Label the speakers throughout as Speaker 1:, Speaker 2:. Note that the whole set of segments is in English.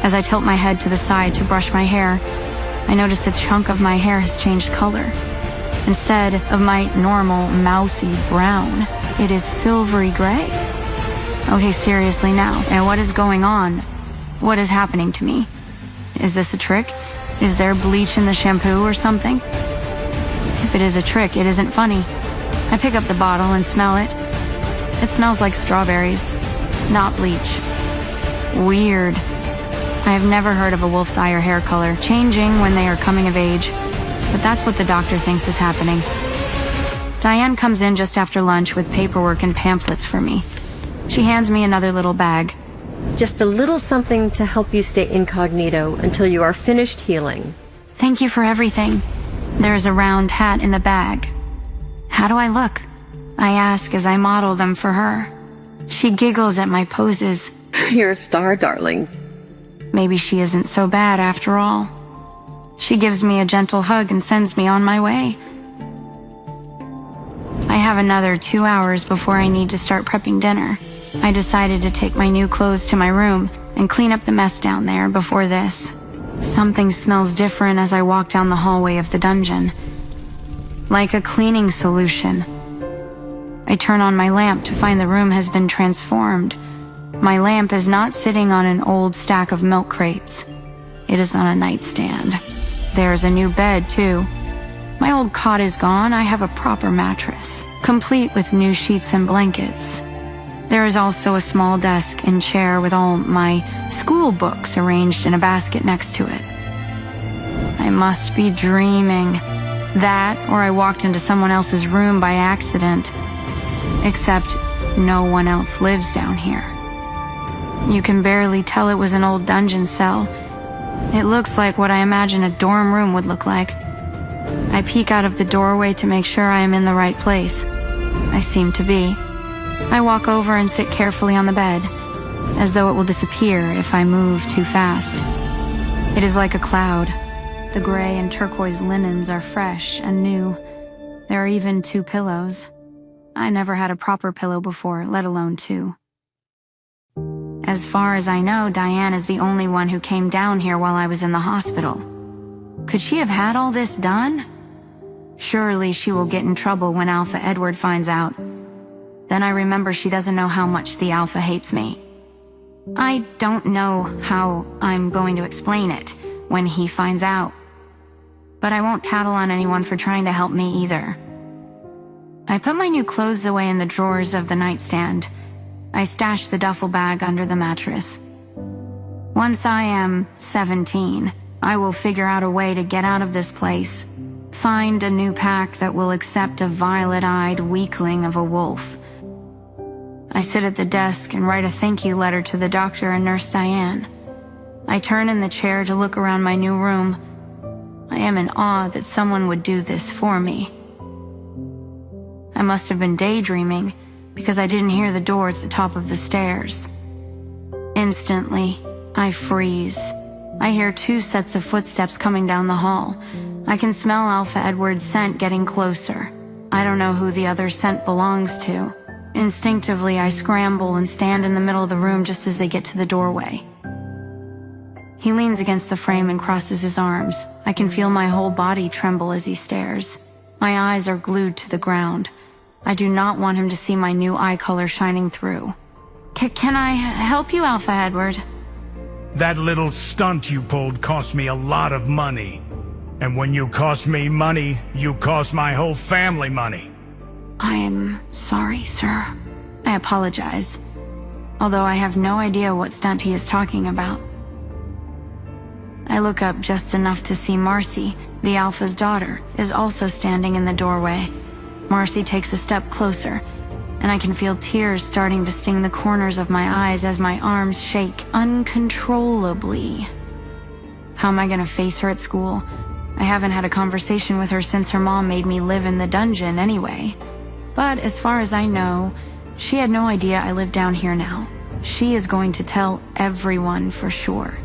Speaker 1: As I tilt my head to the side to brush my hair, I notice a chunk of my hair has changed color. Instead of my normal, mousy brown, it is silvery gray. Okay, seriously now, and what is going on? What is happening to me? Is this a trick? Is there bleach in the shampoo or something? If it is a trick, it isn't funny. I pick up the bottle and smell it. It smells like strawberries, not bleach. Weird. I have never heard of a wolf's eye or hair color changing when they are coming of age, but that's what the doctor thinks is happening. Diane comes in just after lunch with paperwork and pamphlets for me. She hands me another little bag.
Speaker 2: Just a little something to help you stay incognito until you are finished healing.
Speaker 1: Thank you for everything. There is a round hat in the bag. How do I look? I ask as I model them for her. She giggles at my poses.
Speaker 2: You're a star, darling.
Speaker 1: Maybe she isn't so bad after all. She gives me a gentle hug and sends me on my way. I have another 2 hours before I need to start prepping dinner. I decided to take my new clothes to my room and clean up the mess down there before this. Something smells different as I walk down the hallway of the dungeon. Like a cleaning solution. I turn on my lamp to find the room has been transformed. My lamp is not sitting on an old stack of milk crates. It is on a nightstand. There's a new bed, too. My old cot is gone. I have a proper mattress, complete with new sheets and blankets. There is also a small desk and chair with all my school books arranged in a basket next to it. I must be dreaming. That, or I walked into someone else's room by accident. Except no one else lives down here. You can barely tell it was an old dungeon cell. It looks like what I imagine a dorm room would look like. I peek out of the doorway to make sure I am in the right place. I seem to be. I walk over and sit carefully on the bed, as though it will disappear if I move too fast. It is like a cloud. The gray and turquoise linens are fresh and new. There are even 2 pillows. I never had a proper pillow before, let alone 2. As far as I know, Diane is the only one who came down here while I was in the hospital. Could she have had all this done? Surely she will get in trouble when Alpha Edward finds out. Then I remember she doesn't know how much the Alpha hates me. I don't know how I'm going to explain it when he finds out. But I won't tattle on anyone for trying to help me either. I put my new clothes away in the drawers of the nightstand. I stash the duffel bag under the mattress. Once I am 17, I will figure out a way to get out of this place. Find a new pack that will accept a violet-eyed weakling of a wolf. I sit at the desk and write a thank you letter to the doctor and Nurse Diane. I turn in the chair to look around my new room. I am in awe that someone would do this for me. I must have been daydreaming because I didn't hear the door at the top of the stairs. Instantly, I freeze. I hear 2 sets of footsteps coming down the hall. I can smell Alpha Edward's scent getting closer. I don't know who the other scent belongs to. Instinctively, I scramble and stand in the middle of the room just as they get to the doorway. He leans against the frame and crosses his arms. I can feel my whole body tremble as he stares. My eyes are glued to the ground. I do not want him to see my new eye color shining through. Can I help you, Alpha Edward?
Speaker 3: That little stunt you pulled cost me a lot of money. And when you cost me money, you cost my whole family money.
Speaker 1: I am sorry, sir. I apologize, although I have no idea what stunt he is talking about. I look up just enough to see Marcy, the Alpha's daughter, is also standing in the doorway. Marcy takes a step closer, and I can feel tears starting to sting the corners of my eyes as my arms shake uncontrollably. How am I gonna face her at school? I haven't had a conversation with her since her mom made me live in the dungeon anyway. But as far as I know, she had no idea I live down here now. She is going to tell everyone for sure.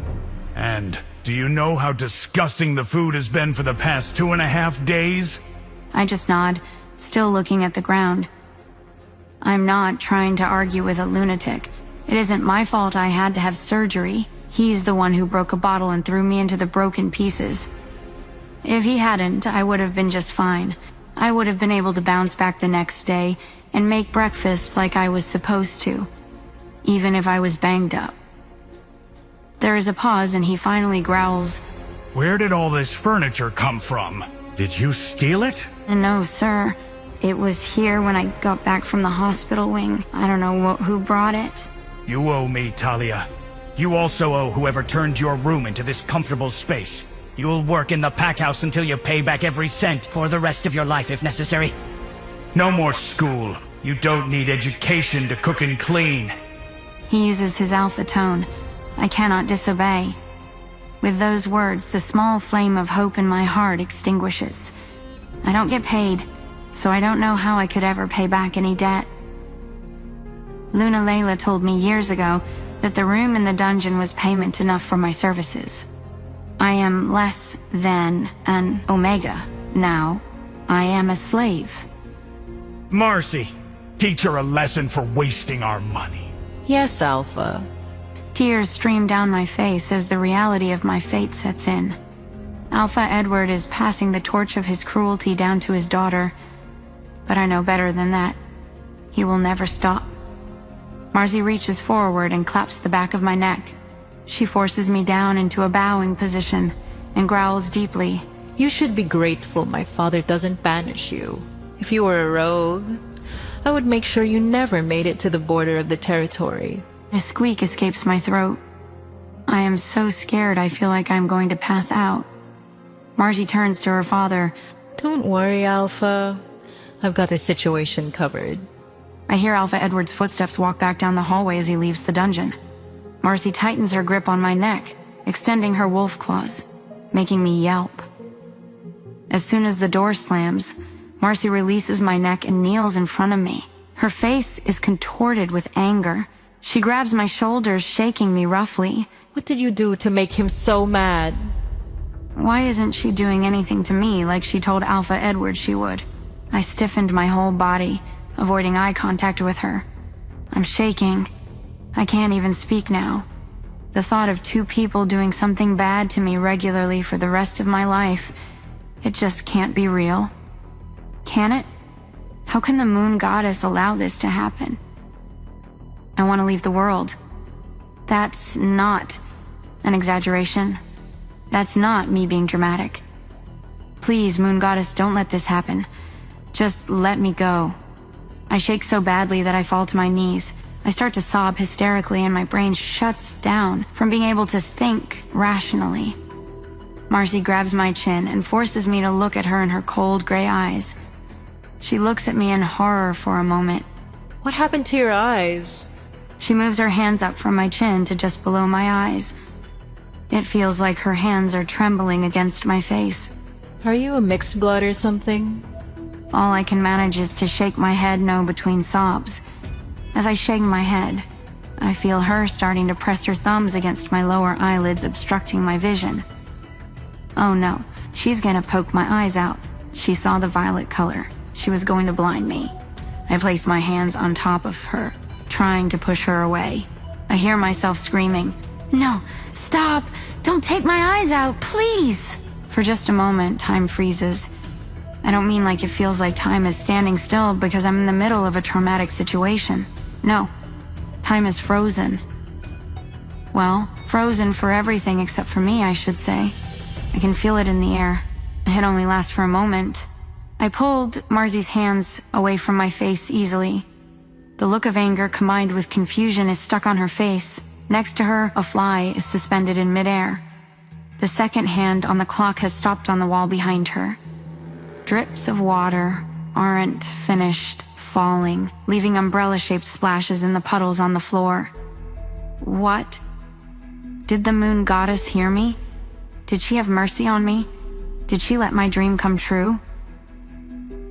Speaker 3: And do you know how disgusting the food has been for the past 2.5 days?
Speaker 1: I just nod, still looking at the ground. I'm not trying to argue with a lunatic. It isn't my fault I had to have surgery. He's the one who broke a bottle and threw me into the broken pieces. If he hadn't, I would have been just fine. I would have been able to bounce back the next day and make breakfast like I was supposed to, even if I was banged up. There is a pause and he finally growls,
Speaker 3: Where did all this furniture come from? Did you steal it?
Speaker 1: No, sir. It was here when I got back from the hospital wing. I don't know who brought it.
Speaker 3: You owe me, Talia. You also owe whoever turned your room into this comfortable space. You'll work in the pack house until you pay back every cent for the rest of your life if necessary. No more school. You don't need education to cook and clean.
Speaker 1: He uses his alpha tone. I cannot disobey. With those words, the small flame of hope in my heart extinguishes. I don't get paid, so I don't know how I could ever pay back any debt. Luna Layla told me years ago that the room in the dungeon was payment enough for my services. I am less than an Omega now. I am a slave.
Speaker 3: Marcy, teach her a lesson for wasting our money.
Speaker 4: Yes, Alpha.
Speaker 1: Tears stream down my face as the reality of my fate sets in. Alpha Edward is passing the torch of his cruelty down to his daughter, but I know better than that. He will never stop. Marcy reaches forward and claps the back of my neck. She forces me down into a bowing position and growls deeply.
Speaker 4: You should be grateful my father doesn't banish you. If you were a rogue, I would make sure you never made it to the border of the territory.
Speaker 1: A squeak escapes my throat. I am so scared I feel like I'm going to pass out. Marcy turns to her father.
Speaker 4: Don't worry, Alpha. I've got the situation covered.
Speaker 1: I hear Alpha Edward's footsteps walk back down the hallway as he leaves the dungeon. Marcy tightens her grip on my neck, extending her wolf claws, making me yelp. As soon as the door slams, Marcy releases my neck and kneels in front of me. Her face is contorted with anger. She grabs my shoulders, shaking me roughly.
Speaker 4: What did you do to make him so mad?
Speaker 1: Why isn't she doing anything to me like she told Alpha Edward she would? I stiffened my whole body, avoiding eye contact with her. I'm shaking. I can't even speak now. The thought of two people doing something bad to me regularly for the rest of my life, it just can't be real. Can it? How can the moon goddess allow this to happen? I want to leave the world. That's not an exaggeration. That's not me being dramatic. Please, moon goddess, don't let this happen. Just let me go. I shake so badly that I fall to my knees. I start to sob hysterically and my brain shuts down from being able to think rationally. Marcy grabs my chin and forces me to look at her in her cold gray eyes. She looks at me in horror for a moment.
Speaker 4: What happened to your eyes?
Speaker 1: She moves her hands up from my chin to just below my eyes. It feels like her hands are trembling against my face.
Speaker 4: Are you a mixed blood or something?
Speaker 1: All I can manage is to shake my head no between sobs. As I shake my head, I feel her starting to press her thumbs against my lower eyelids, obstructing my vision. Oh no, she's gonna poke my eyes out. She saw the violet color. She was going to blind me. I place my hands on top of her, trying to push her away. I hear myself screaming, "No, stop! Don't take my eyes out, please!" For just a moment, time freezes. I don't mean like it feels like time is standing still because I'm in the middle of a traumatic situation. No, time is frozen. Well, frozen for everything except for me, I should say. I can feel it in the air. It only lasts for a moment. I pulled Marcy's hands away from my face easily. The look of anger combined with confusion is stuck on her face. Next to her, a fly is suspended in midair. The second hand on the clock has stopped on the wall behind her. Drips of water aren't finished falling, leaving umbrella-shaped splashes in the puddles on the floor. What? Did the moon goddess hear me? Did she have mercy on me? Did she let my dream come true?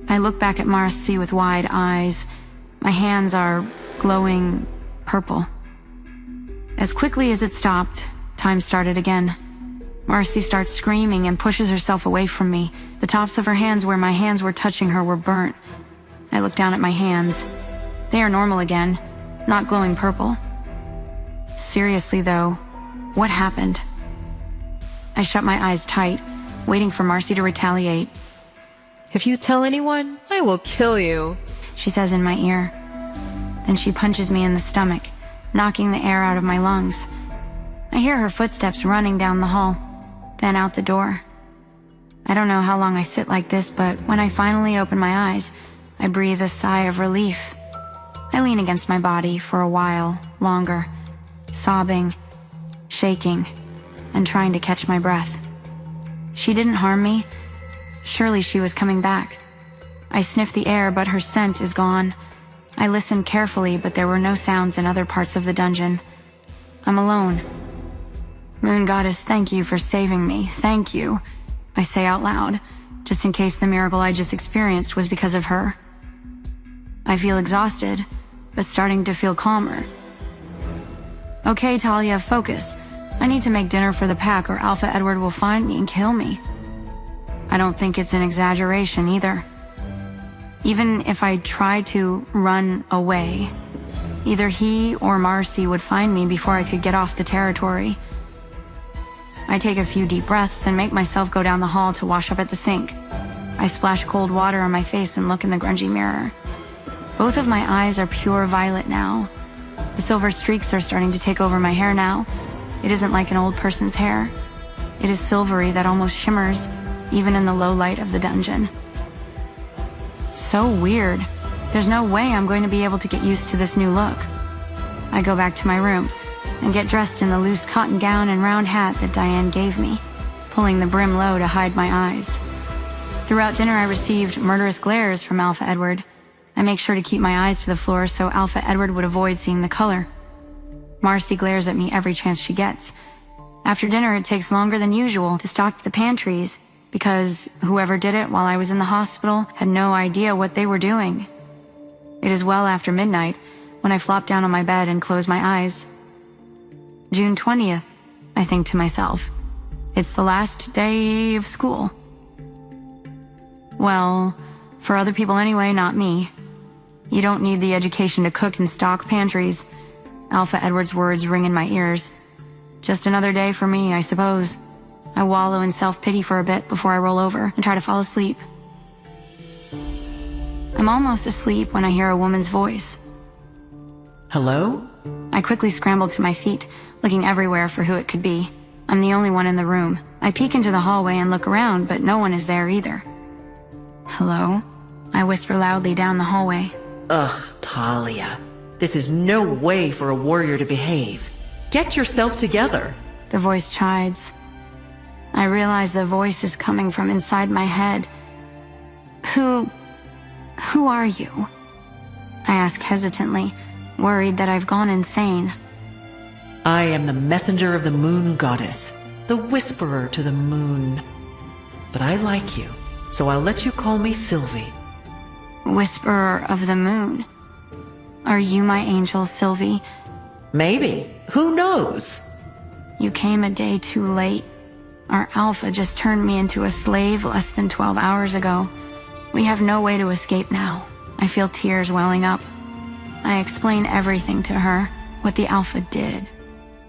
Speaker 1: I look back at Marcy with wide eyes. My hands are glowing purple. As quickly as it stopped, time started again. Marcy starts screaming and pushes herself away from me. The tops of her hands where my hands were touching her were burnt. I look down at my hands. They are normal again, not glowing purple. Seriously though, What happened? I shut my eyes tight, waiting for Marcy to retaliate.
Speaker 4: If you tell anyone, I will kill you,
Speaker 1: She says in my ear. Then she punches me in the stomach, knocking the air out of my lungs. I hear her footsteps running down the hall, then out the door. I don't know how long I sit like this, but when I finally open my eyes, I breathe a sigh of relief. I lean against my body for a while longer, sobbing, shaking, and trying to catch my breath. She didn't harm me. Surely she was coming back. I sniff the air, but her scent is gone. I listen carefully, but there were no sounds in other parts of the dungeon. I'm alone. Moon Goddess, thank you for saving me. Thank you, I say out loud, just in case the miracle I just experienced was because of her. I feel exhausted, but starting to feel calmer. Okay, Talia, focus. I need to make dinner for the pack or Alpha Edward will find me and kill me. I don't think it's an exaggeration either. Even if I tried to run away, either he or Marcy would find me before I could get off the territory. I take a few deep breaths and make myself go down the hall to wash up at the sink. I splash cold water on my face and look in the grungy mirror. Both of my eyes are pure violet now. The silver streaks are starting to take over my hair now. It isn't like an old person's hair. It is silvery that almost shimmers, even in the low light of the dungeon. So weird. There's no way I'm going to be able to get used to this new look. I go back to my room and get dressed in the loose cotton gown and round hat that Diane gave me, pulling the brim low to hide my eyes. Throughout dinner, I received murderous glares from Alpha Edward. I make sure to keep my eyes to the floor so Alpha Edward would avoid seeing the color. Marcy glares at me every chance she gets. After dinner, it takes longer than usual to stock the pantries because whoever did it while I was in the hospital had no idea what they were doing. It is well after midnight when I flop down on my bed and close my eyes. June 20th, I think to myself. It's the last day of school. Well, for other people anyway, not me. You don't need the education to cook and stock pantries. Alpha Edward's words ring in my ears. Just another day for me, I suppose. I wallow in self-pity for a bit before I roll over and try to fall asleep. I'm almost asleep when I hear a woman's voice.
Speaker 5: Hello?
Speaker 1: I quickly scramble to my feet, looking everywhere for who it could be. I'm the only one in the room. I peek into the hallway and look around, but no one is there either. Hello? I whisper loudly down the hallway.
Speaker 5: Ugh, Talia. This is no way for a warrior to behave. Get yourself together.
Speaker 1: The voice chides. I realize the voice is coming from inside my head. Who are you? I ask hesitantly, worried that I've gone insane.
Speaker 5: I am the messenger of the moon goddess, the whisperer to the moon. But I like you, so I'll let you call me Sylvie.
Speaker 1: Whisperer of the moon. Are you my angel, Sylvie?
Speaker 5: Maybe. Who knows?
Speaker 1: You came a day too late. Our Alpha just turned me into a slave less than 12 hours ago. We have no way to escape now. I feel tears welling up. I explain everything to her, what the Alpha did.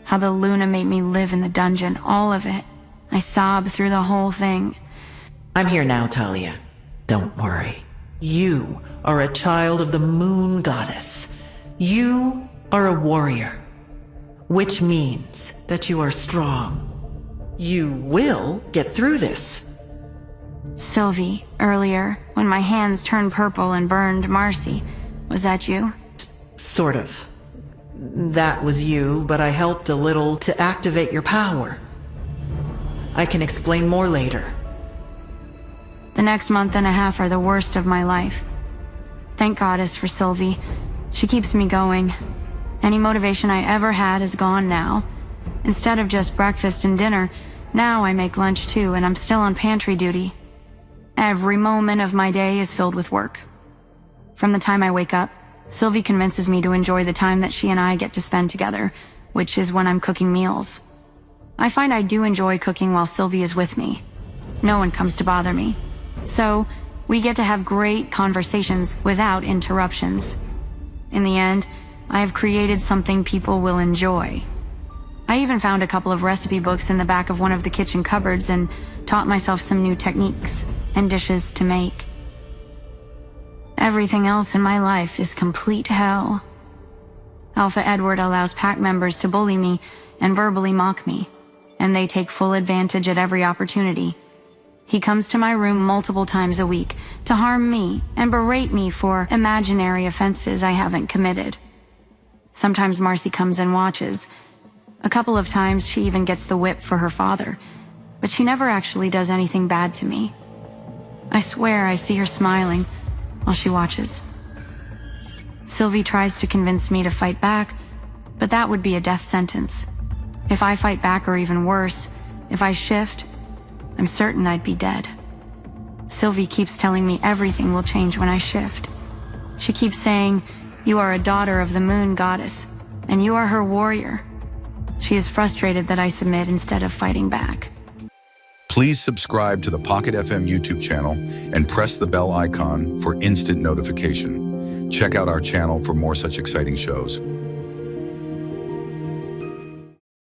Speaker 1: How the Luna made me live in the dungeon, all of it. I sob through the whole thing.
Speaker 5: I'm here now, Talia. Don't worry. You are a child of the moon goddess. You are a warrior, which means that you are strong. You will get through this.
Speaker 1: Sylvie, earlier, when my hands turned purple and burned Marcy, was that you?
Speaker 5: Sort of. That was you, but I helped a little to activate your power. I can explain more later.
Speaker 1: The next month and a half are the worst of my life. Thank Goddess for Sylvie. She keeps me going. Any motivation I ever had is gone now. Instead of just breakfast and dinner, now I make lunch too, and I'm still on pantry duty. Every moment of my day is filled with work. From the time I wake up, Sylvie convinces me to enjoy the time that she and I get to spend together, which is when I'm cooking meals. I find I do enjoy cooking while Sylvie is with me. No one comes to bother me. So, we get to have great conversations without interruptions. In the end, I have created something people will enjoy. I even found a couple of recipe books in the back of one of the kitchen cupboards and taught myself some new techniques and dishes to make. Everything else in my life is complete hell. Alpha Edward allows pack members to bully me and verbally mock me, and they take full advantage at every opportunity. He comes to my room multiple times a week to harm me and berate me for imaginary offenses I haven't committed. Sometimes Marcy comes and watches. A couple of times she even gets the whip for her father, but she never actually does anything bad to me. I swear I see her smiling while she watches. Sylvie tries to convince me to fight back, but that would be a death sentence. If I fight back, or even worse, if I shift, I'm certain I'd be dead. Sylvie keeps telling me everything will change when I shift. She keeps saying, "You are a daughter of the moon goddess, and you are her warrior." She is frustrated that I submit instead of fighting back.
Speaker 6: Please subscribe to the Pocket FM YouTube channel and press the bell icon for instant notification. Check out our channel for more such exciting shows.